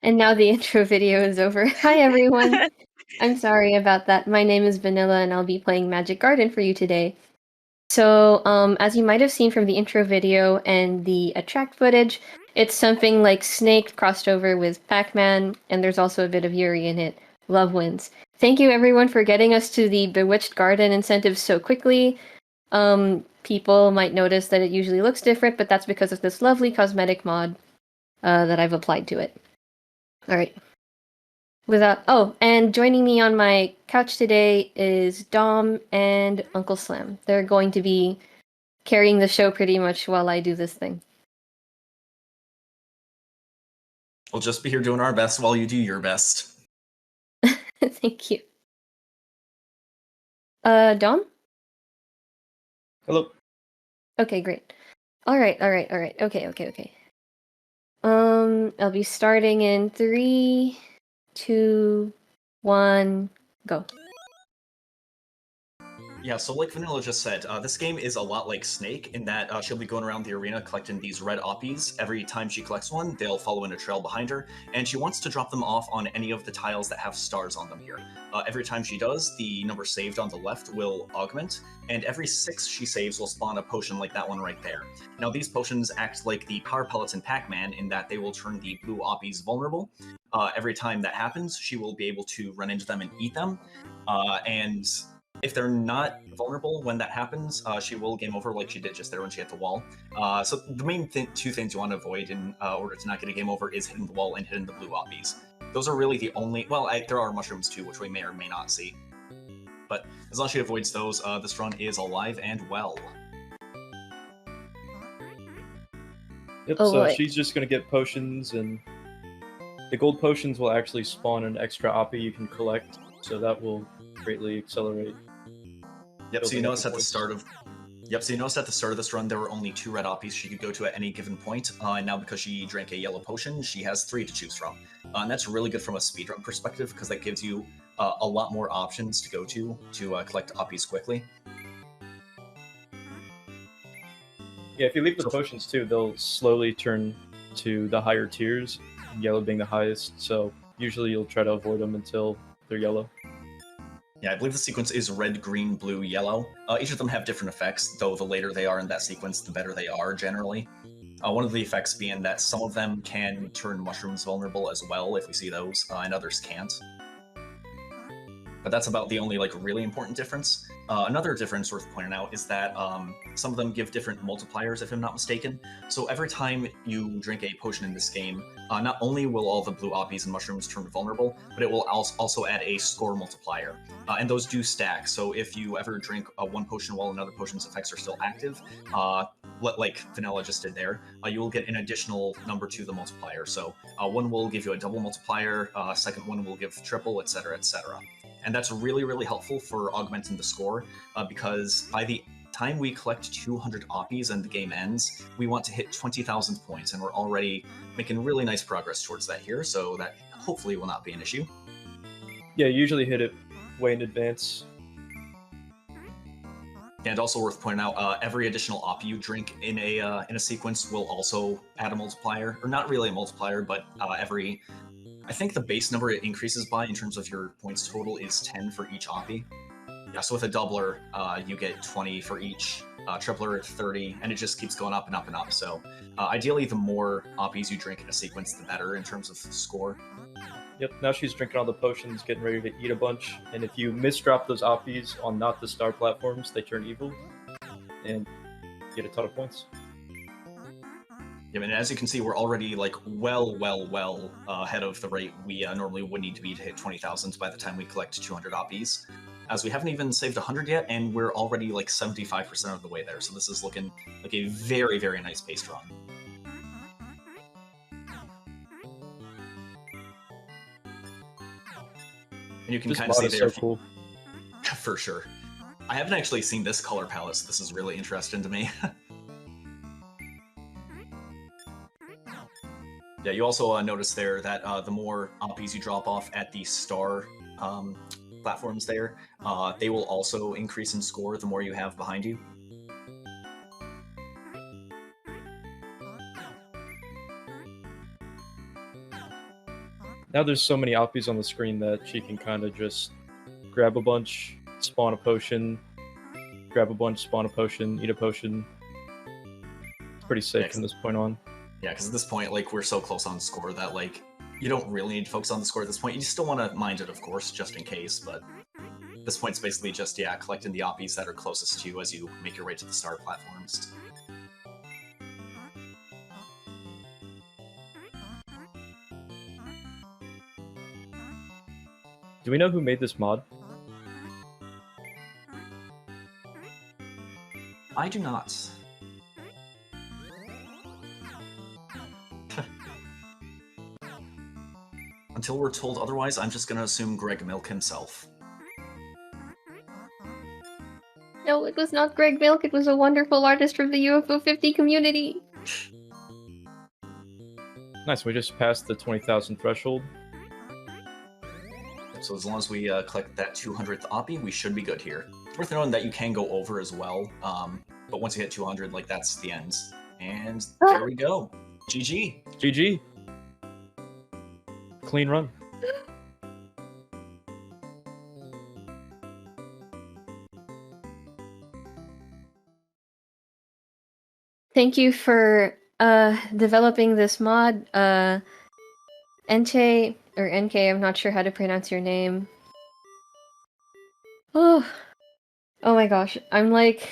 And now the intro video is over. Hi everyone! I'm sorry about that. My name is Vanilla and I'll be playing Magic Garden for you today. So, as you might have seen from the intro video and the attract footage, it's something like Snake crossed over with Pac-Man, and there's also a bit of Yuri in it. Love wins. Thank you everyone for getting us to the Bewitched Garden incentives so quickly. People might notice that it usually looks different, but that's because of this lovely cosmetic mod that I've applied to it. Alright. And joining me on my couch today is Dom and Uncle Slim. They're going to be carrying the show pretty much while I do this thing. We'll just be here doing our best while you do your best. Thank you. Dom? Hello. Okay, great. Alright. Okay. I'll be starting in 3, 2, 1, go. Yeah, so like Vanilla just said, this game is a lot like Snake in that she'll be going around the arena collecting these red oppies. Every time she collects one, they'll follow in a trail behind her, and she wants to drop them off on any of the tiles that have stars on them here. Every time she does, the number saved on the left will augment, and every 6 she saves will spawn a potion like that one right there. Now these potions act like the power pellets in Pac-Man in that they will turn the blue oppies vulnerable. Every time that happens, she will be able to run into them and eat them, and if they're not vulnerable when that happens, she will game over like she did just there when she hit the wall. So the main two things you want to avoid in order to not get a game over is hitting the wall and hitting the blue oppies. Those are really the only... Well, there are mushrooms too, which we may or may not see. But as long as she avoids those, this run is alive and well. Yep, so she's just going to get potions, and the gold potions will actually spawn an extra oppie you can collect, so that will greatly accelerate. Yep, so you notice at the start of this run there were only 2 red oppies she could go to at any given point, and now because she drank a yellow potion, she has 3 to choose from. And that's really good from a speedrun perspective, because that gives you a lot more options to go to collect oppies quickly. Yeah, if you leave the potions too, they'll slowly turn to the higher tiers, yellow being the highest, so usually you'll try to avoid them until they're yellow. Yeah, I believe the sequence is red, green, blue, yellow. Each of them have different effects, though the later they are in that sequence, the better they are, generally. One of the effects being that some of them can turn mushrooms vulnerable as well, if we see those, and others can't. But that's about the only really important difference. Another difference worth pointing out is that some of them give different multipliers, if I'm not mistaken. So every time you drink a potion in this game, not only will all the blue oppies and mushrooms turn vulnerable, but it will also add a score multiplier. And those do stack, so if you ever drink one potion while another potion's effects are still active, like Vanilla just did there, you will get an additional number to the multiplier. So one will give you a double multiplier, second one will give triple, etc., etc. And that's really, really helpful for augmenting the score, because by the time we collect 200 oppies and the game ends, we want to hit 20,000 points, and we're already making really nice progress towards that here, so that hopefully will not be an issue. Yeah, you usually hit it way in advance. And also worth pointing out, every additional oppie you drink in a sequence will also add a multiplier, or not really a multiplier, but I think the base number it increases by in terms of your points total is 10 for each oppie. Yeah, so with a doubler, you get 20 for each, tripler 30, and it just keeps going up and up and up. So ideally, the more oppies you drink in a sequence, the better in terms of score. Yep, now she's drinking all the potions, getting ready to eat a bunch, and if you misdrop those oppies on not the star platforms, they turn evil, and get a ton of points. Yeah, and as you can see, we're already well ahead of the rate we normally would need to be to hit 20,000 by the time we collect 200 oppies. As we haven't even saved 100 yet, and we're already 75% of the way there, so this is looking like a very, very nice paced run. And you can kind of see there. So cool. For sure. I haven't actually seen this color palette, so this is really interesting to me. Yeah, you also notice there that the more oppies you drop off at the star platforms there, they will also increase in score the more you have behind you. Now there's so many oppies on the screen that she can kind of just grab a bunch, spawn a potion, grab a bunch, spawn a potion, eat a potion. It's pretty safe from this point on. Yeah, because at this point, like, we're so close on score that, like, you don't really need to focus on the score at this point. You still want to mind it, of course, just in case, but at this point, it's basically just, yeah, collecting the oppies that are closest to you as you make your way to the star platforms. Do we know who made this mod? I do not. Until we're told otherwise, I'm just gonna assume Greg Milk himself. No, it was not Greg Milk, it was a wonderful artist from the UFO 50 community! Nice, we just passed the 20,000 threshold. So as long as we collect that 200th oppie, we should be good here. It's worth knowing that you can go over as well, but once you hit 200, like, that's the end. And there we go. GG. GG. Clean run. Thank you for developing this mod, Entei, or NK, I'm not sure how to pronounce your name. Oh my gosh, I'm like...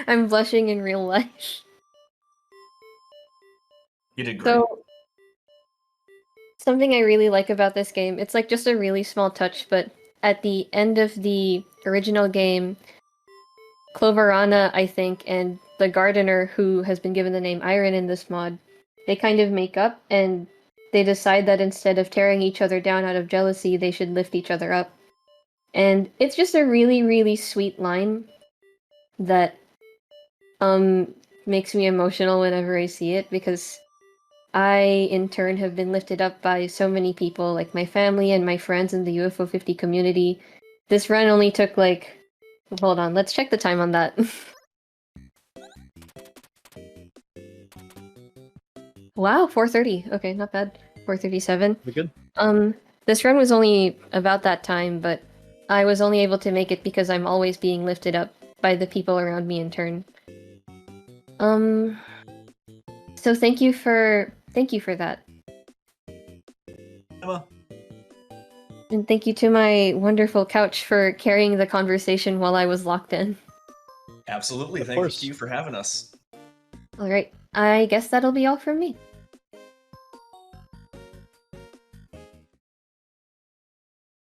I'm blushing in real life. You did great. So, something I really like about this game, it's like just a really small touch, but at the end of the original game, Cloverana, I think, and the gardener who has been given the name Iron in this mod, they kind of make up, and they decide that instead of tearing each other down out of jealousy, they should lift each other up. And it's just a really, really sweet line that makes me emotional whenever I see it, because I, in turn, have been lifted up by so many people, like my family and my friends in the UFO 50 community. This run only took, like... Hold on, let's check the time on that. Wow, 4:30. Okay, not bad. 4:37. We good? This run was only about that time, but I was only able to make it because I'm always being lifted up by the people around me in turn. So thank you for that. Emma. And thank you to my wonderful couch for carrying the conversation while I was locked in. Absolutely, Of thank course. you for having us. Alright, I guess that'll be all from me.